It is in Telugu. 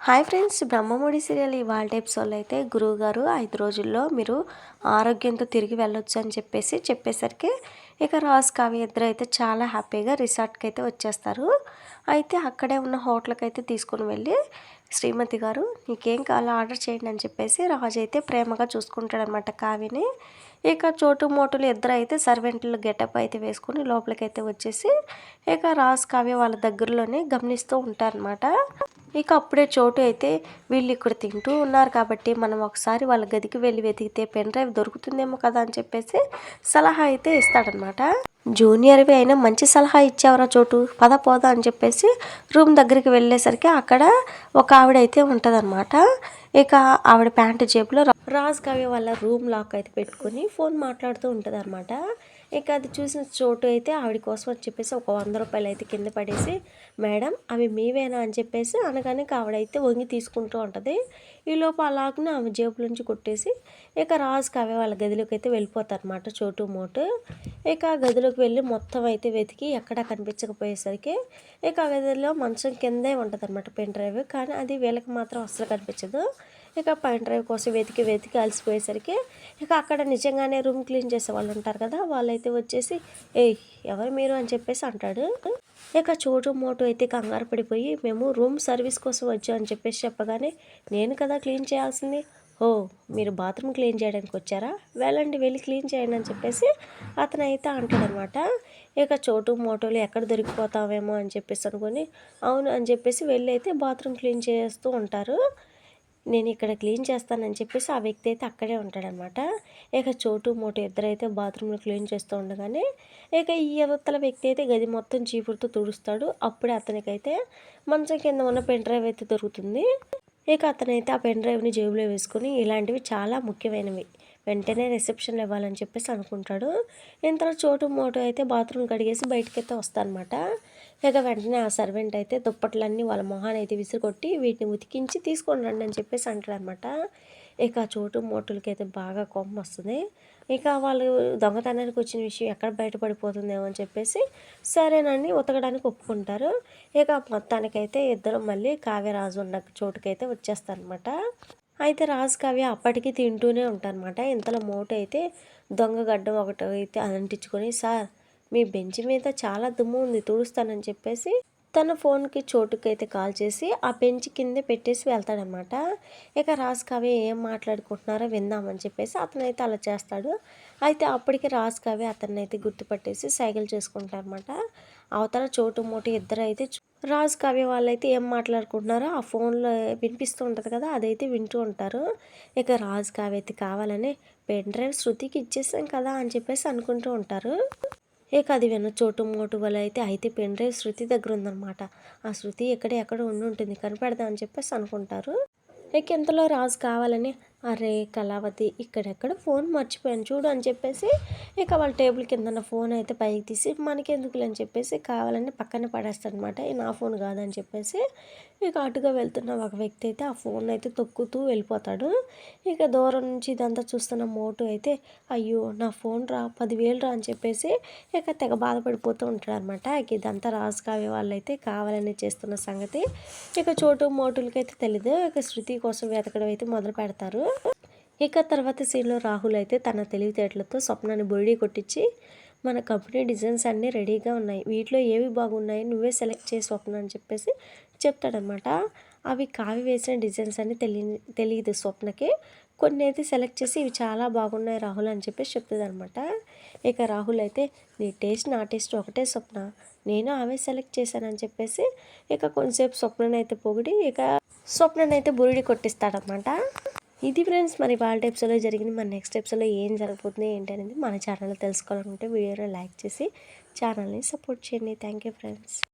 హాయ్ ఫ్రెండ్స్, బ్రహ్మముడి సీరియల్ ఇవాళ ఎపిసోడ్లో అయితే గురువుగారు 5 రోజుల్లో మీరు ఆరోగ్యంతో తిరిగి వెళ్ళొచ్చు అని చెప్పేసరికి ఇక రాజ్ కావ్య ఇద్దరు అయితే చాలా హ్యాపీగా రిసార్ట్కి అయితే వచ్చేస్తారు. అయితే అక్కడే ఉన్న హోటల్కి అయితే తీసుకుని వెళ్ళి శ్రీమతి గారు నీకేం కావాలో ఆర్డర్ చేయండి అని చెప్పేసి రాజు అయితే ప్రేమగా చూసుకుంటాడనమాట కావ్యని. ఇక చోటు మోటులు ఇద్దరు అయితే సర్వెంట్లు గెటప్ అయితే వేసుకుని లోపలికైతే వచ్చేసి ఇక రాజ్ కావ్య వాళ్ళ దగ్గరలోనే గమనిస్తూ ఉంటారనమాట. ఇక అప్పుడే చోటు అయితే వీళ్ళు ఇక్కడ తింటూ ఉన్నారు కాబట్టి మనం ఒకసారి వాళ్ళ గదికి వెళ్ళి వెతికితే పెన్ డ్రైవ్ దొరుకుతుందేమో కదా అని చెప్పేసి సలహా అయితే ఇస్తాడనమాట. జూనియర్వి అయినా మంచి సలహా ఇచ్చావరా చోటు, పద పోదా అని చెప్పేసి రూమ్ దగ్గరికి వెళ్ళేసరికి అక్కడ ఒక ఆవిడ అయితే ఉంటుందన్నమాట. ఇక ఆవిడ ప్యాంటు జేబులో రాజ్ కావ్య వాళ్ళ రూమ్ లాక్ అయితే పెట్టుకుని ఫోన్ మాట్లాడుతూ ఉంటుంది అనమాట. ఇక అది చూసిన చోటు అయితే ఆవిడ కోసం అని చెప్పేసి ఒక 100 రూపాయలు అయితే కింద పడేసి మేడం అవి మీవేనా అని చెప్పేసి అనగానే ఆవిడైతే వంగి తీసుకుంటూ ఉంటుంది. ఈలోపు అలాగనే ఆమె జేబులోంచి కొట్టేసి ఇక రాజ్ కావ్య వాళ్ళ గదిలోకి అయితే వెళ్ళిపోతారు అనమాట చోటు మోటు. ఇక ఆ గదిలోకి వెళ్ళి మొత్తం అయితే వెతికి ఎక్కడా కనిపించకపోయేసరికి ఇక ఆ గదిలో మంచం కిందే ఉంటుంది అనమాట పెన్ డ్రైవ్. కానీ అది వీళ్ళకి మాత్రం అస్సలు కనిపించదు. ఇక పెన్ డ్రైవ్ కోసం వెతికి అలసిపోయేసరికి ఇక అక్కడ నిజంగానే రూమ్ క్లీన్ చేసే వాళ్ళు ఉంటారు కదా, వాళ్ళైతే వచ్చేసి ఏయ్ ఎవరు మీరు అని చెప్పేసి అంటాడు. ఇక చోటు మోటు అయితే కంగారు పడిపోయి మేము రూమ్ సర్వీస్ కోసం వచ్చాం అని చెప్పేసి చెప్పగానే నేను కదా క్లీన్ చేయాల్సింది, ఓ మీరు బాత్రూమ్ క్లీన్ చేయడానికి వచ్చారా, వెళ్ళండి వెళ్ళి క్లీన్ చేయండి అని చెప్పేసి అతను అయితే అంటాడనమాట. ఇక చోటు మోటోలు ఎక్కడ దొరికిపోతావేమో అని చెప్పేసి అనుకొని అవును అని చెప్పేసి వెళ్ళి అయితే బాత్రూమ్ క్లీన్ చేస్తూ ఉంటారు. నేను ఇక్కడ క్లీన్ చేస్తానని చెప్పేసి ఆ వ్యక్తి అయితే అక్కడే ఉంటాడనమాట. ఇక చోటు మోటు ఇద్దరైతే బాత్రూమ్లో క్లీన్ చేస్తూ ఉండగానే ఇక ఈ అవతల వ్యక్తి అయితే గది మొత్తం చీపురుతో తుడుస్తాడు. అప్పుడే అతనికైతే మంచం కింద ఉన్న పెన్ డ్రైవ్ అయితే దొరుకుతుంది. ఇక అతనైతే ఆ పెన్ డ్రైవ్ని జేబులో వేసుకుని ఇలాంటివి చాలా ముఖ్యమైనవి, వెంటనే రిసెప్షన్లో ఇవ్వాలని చెప్పేసి అనుకుంటాడు. ఇంతలో చోటు మోటు అయితే బాత్రూమ్ కడిగేసి బయటకైతే వస్తారనమాట. ఇక వెంటనే ఆ సర్వెంట్ అయితే దుప్పట్లన్నీ వాళ్ళ మొహాన్ని అయితే విసిరికొట్టి వీటిని ఉతికించి తీసుకొని రండి అని చెప్పేసి అంటాడనమాట. ఇక చోటు మోటులకి అయితే బాగా కోపం వస్తుంది. ఇక వాళ్ళు దొంగతనానికి వచ్చిన విషయం ఎక్కడ బయటపడిపోతుందేమో అని చెప్పేసి సరేనని ఉతకడానికి ఒప్పుకుంటారు. ఇక మొత్తానికైతే ఇద్దరు మళ్ళీ కావ్యరాజు ఉన్న చోటుకైతే వచ్చేస్తారనమాట. అయితే రాజ్ కావ్య అప్పటికి తింటూనే ఉంటారనమాట. ఇంతలో మోటు అయితే దొంగ గడ్డం ఒకటి అయితే అంటించుకొని సార్ మీ బెంచ్ మీద చాలా దుమ్ము ఉంది తుడుస్తానని చెప్పేసి తన ఫోన్కి చోటుకైతే కాల్ చేసి ఆ బెంచ్ కిందే పెట్టేసి వెళ్తాడనమాట. ఇక రాజ్ కావ్య ఏం మాట్లాడుకుంటున్నారో విందామని చెప్పేసి అతనైతే అలా చేస్తాడు. అయితే అప్పటికి రాజ్ కావ్య అతన్ని అయితే గుర్తుపట్టేసి సైకిల్ చేసుకుంటారనమాట. అవతల చోటు మోటు ఇద్దరు అయితే రాజ్ కావ్య వాళ్ళైతే ఏం మాట్లాడుకుంటున్నారో ఆ ఫోన్లో వినిపిస్తూ ఉంటుంది కదా, అదైతే వింటూ ఉంటారు. ఇక రాజ్ కావ్య అయితే కావాలని పెన్ డ్రైవ్ శృతికి ఇచ్చేసాం కదా అని చెప్పేసి అనుకుంటూ ఉంటారు. ఇక అది విన్న చోటు మోటు వల్ల అయితే పెన్ డ్రైవ్ శృతి దగ్గర ఉందన్నమాట. ఆ శృతి ఎక్కడ ఉండి ఉంటుంది కనిపెడదాం అని చెప్పేసి అనుకుంటారు. ఇక ఇంతలో రాజు కావాలని అరే కళావతి ఇక్కడెక్కడ ఫోన్ మర్చిపోయాను చూడు అని చెప్పేసి ఇక వాళ్ళ టేబుల్ కింద ఉన్న ఫోన్ అయితే పైకి తీసి మనకెందుకులే అని చెప్పేసి కావాలని పక్కన పడేస్తాడనమాట. నా ఫోన్ కాదని చెప్పేసి ఇక అటుగా వెళ్తున్న ఒక వ్యక్తి అయితే ఆ ఫోన్ అయితే తొక్కుతూ వెళ్ళిపోతాడు. ఇక దూరం నుంచి ఇదంతా చూస్తున్న మోటు అయితే అయ్యో నా ఫోన్ రా 10,000 రా అని చెప్పేసి ఇక తెగ బాధపడిపోతూ ఉంటాడు అనమాట. ఇక ఇదంతా రాజు కావ్య వాళ్ళైతే కావాలని చేస్తున్న సంగతి ఇక చోటు మోటులకైతే తెలీదు. ఇక శృతి కోసం వెతకడం అయితే మొదలు పెడతారు. ఇక తర్వాత సీన్లో రాహుల్ అయితే తన తెలివితేటలతో స్వప్నాన్ని బురిడి కొట్టించి మన కంపెనీ డిజైన్స్ అన్నీ రెడీగా ఉన్నాయి, వీటిలో ఏవి బాగున్నాయి నువ్వే సెలెక్ట్ చేసి స్వప్న అని చెప్పేసి చెప్తాడనమాట. అవి కావి వేసిన డిజైన్స్ అన్నీ తెలియదు స్వప్నకి. కొన్ని అయితే సెలెక్ట్ చేసి ఇవి చాలా బాగున్నాయి రాహుల్ అని చెప్పేసి చెప్తుంది అనమాట. ఇక రాహుల్ అయితే నీ టేస్ట్ నా టేస్ట్ ఒకటే స్వప్న, నేను అవే సెలెక్ట్ చేశానని చెప్పేసి ఇక కొంచెంసేపు స్వప్ననైతే పొగిడి ఇక స్వప్ననైతే బురిడి కొట్టిస్తాడనమాట. ఇది ఫ్రెండ్స్ మరి వాళ్ళ ఎపిసోడ్లో జరిగింది. మన నెక్స్ట్ ఎపిసోడ్లో ఏం జరగబోతుంది ఏంటి అనేది మన ఛానల్లో తెలుసుకోవాలనుకుంటే వీడియోని లైక్ చేసి ఛానల్ని సపోర్ట్ చేయండి. Thank you friends.